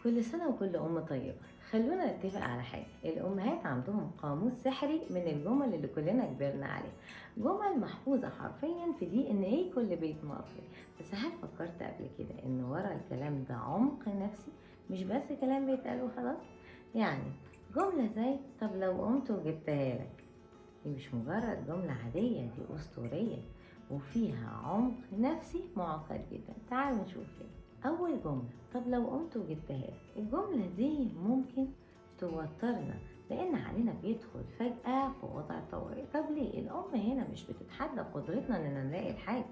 كل سنة وكل أم طيبة. خلونا نتفق على حاجة، الأمهات عندهم قاموس سحري من الجمل اللي كلنا كبرنا عليها، جمل محفوظة حرفيا في دي إن إيه كل بيت مصري. بس هل فكرت قبل كده إن ورا الكلام ده عمق نفسي، مش بس كلام بيتقال وخلاص؟ يعني جملة زي طب لو قمت وجبتها لك، دي مش مجرد جملة عادية، دي أسطورية وفيها عمق نفسي معقد جدا. تعالوا نشوف كده. أول جملة، طب لو قمت وجبتها لك، الجملة دي ممكن توترنا لأن علينا بيدخل فجأة في وضع طوارئ. طب ليه؟ الأم هنا مش بتتحدى قدرتنا إننا نلاقي الحاجة،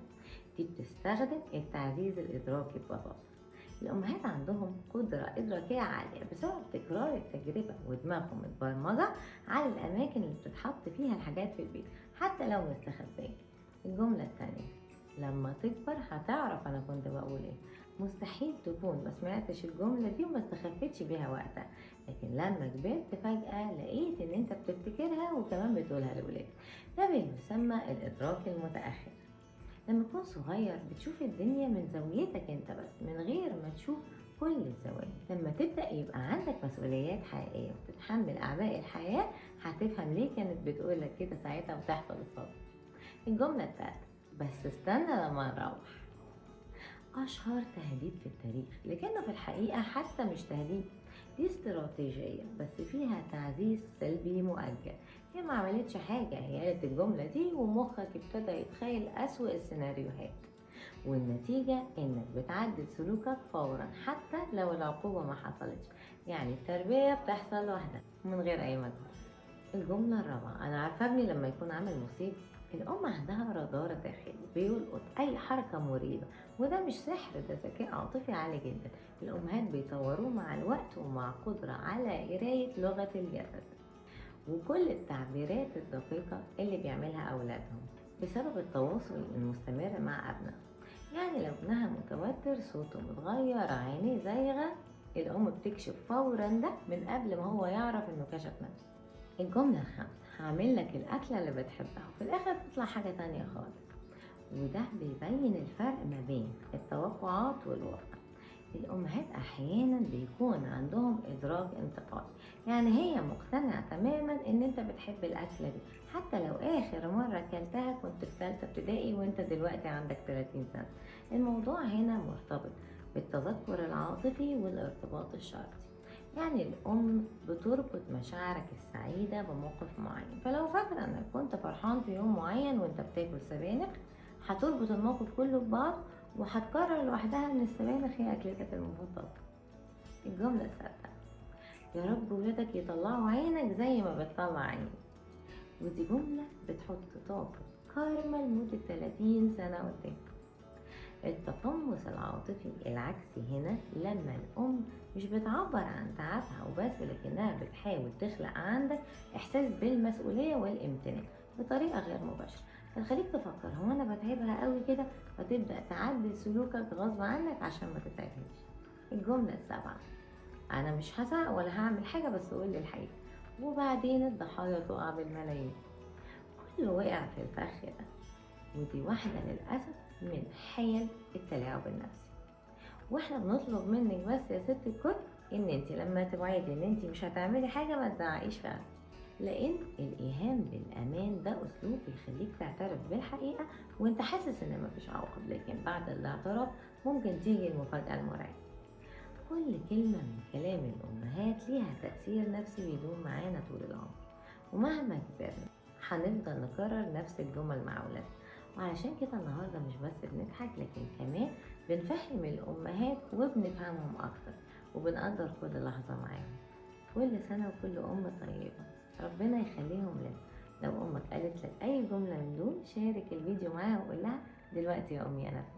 دي بتستخدم التعزيز الإدراكي ببساطة. الأمهات عندهم قدرة إدراكية عالية بسبب تكرار التجربة، ودماغهم متبرمجة على الأماكن اللي بتتحط فيها الحاجات في البيت حتى لو مستخبية. الجملة التانية، لما تكبر هتعرف أنا كنت بقول إيه. مستحيل تكون ما سمعتش الجملة دي وما استخفتش بيها وقتها، لكن لما كبرت فجأة لقيت إن أنت بتفتكرها وكمان بتقولها لولادك. ده بيسمى الإدراك المتأخر. لما تكون صغير بتشوف الدنيا من زاويتك انت بس، من غير ما تشوف كل الزوايا. لما تبدأ يبقى عندك مسؤوليات حقيقية وتتحمل أعباء الحياة، هتفهم ليه كانت بتقولك كده ساعتها وتحفظ الصبر. الجملة التالتة، بس استنى لما نروح، أشهر تهديد في التاريخ، لكنه في الحقيقة حتى مش تهديد، دي استراتيجية بس فيها تعزيز سلبي مؤجل. هي ما عملتش حاجة، هي قالت الجملة دي ومخك ابتدى يتخيل أسوأ السيناريوهات، والنتيجة إنك بتعدل سلوكك فورا حتى لو العقوبة ما حصلتش. يعني التربية بتحصل لوحدها من غير أي مجهود. الجملة الرابعة، أنا عارفة ابني لما يكون عامل مصيبة. الأم عندها رادار داخلي بيلقط أي حركة مريبة، وده مش سحر، ده ذكاء عاطفي عالي جدا. الأمهات بيطوروه مع الوقت ومع قدرة على قراية لغة الجسد وكل التعبيرات الدقيقة اللي بيعملها أولادهم بسبب التواصل المستمر مع أبنائهم. يعني لو ابنها متوتر، صوته متغير، عينيه زايغة، الأم بتكشف فورا ده من قبل ما هو يعرف إنه كشف نفسه. الجملة الخامسة، هعمل لك الأكلة اللي بتحبها، وفي الآخر تطلع حاجة تانية خالص. وده بيبين الفرق ما بين التوقعات والواقع. الأمهات أحيانا بيكون عندهم إدراك انتقادي، يعني هي مقتنعة تماما إن أنت بتحب الأكلة دي حتى لو آخر مرة أكلتها كنت في ثالثة ابتدائي وأنت دلوقتي عندك 30 سنة. الموضوع هنا مرتبط بالتذكر العاطفي والارتباط الشرطي. يعني الأم بتربط مشاعرك السعيدة بموقف معين، فلو فاكرة إنك كنت فرحان في يوم معين وأنت بتاكل سبانخ، هتربط الموقف كله ببعض وهتقرر لوحدها إن السبانخ هي أكلتك المفضلة. الجملة الثالثة، يا رب ولادك يطلعوا عينك زي ما بتطلع عيني، ودي جملة بتحط طاقة كارما لمدة 30 سنة قدام. التقمص العاطفي العكسي هنا لما الأم مش بتعبر عن تعبها وبس، لكنها بتحاول تخلق عندك إحساس بالمسؤولية والامتنان بطريقة غير مباشرة، هتخليك تفكر هو أنا بتعبها قوي كده، فتبدأ تعدل سلوكك غصب عنك عشان ما تتعبهاش. الجملة السابعة، أنا مش هزعق ولا هعمل حاجة بس قولي الحقيقة، وبعدين الضحايا تقع بالملايين. كله وقع في الفخ ده، ودي واحدة للأسف من حيل التلاعب النفسي. واحنا بنطلب منك بس يا ست الكل ان انت لما توعدي ان انت مش هتعملي حاجة ما تزعقيش فعلا، لان الايهام بالامان ده اسلوب بيخليك تعترف بالحقيقة وانت حاسس ان مفيش عواقب، لكن بعد الاعتراف ممكن تيجي المفاجأة المرعبة. كل كلمة من كلام الامهات ليها تأثير نفسي بيدوم معانا طول العمر، ومهما كبرنا هنفضل نكرر نفس الجمل مع أولادنا. وعلشان كده النهاردة مش بس بنضحك، لكن كمان بنفهم الأمهات وبنفهمهم أكتر وبنقدر كل لحظة معاهم. كل سنة وكل أم طيبة، ربنا يخليهم لنا. لو أمك قالت لك أي جملة من دول، شارك الفيديو معاها وقول لها دلوقتي يا أمي أنا فهمت.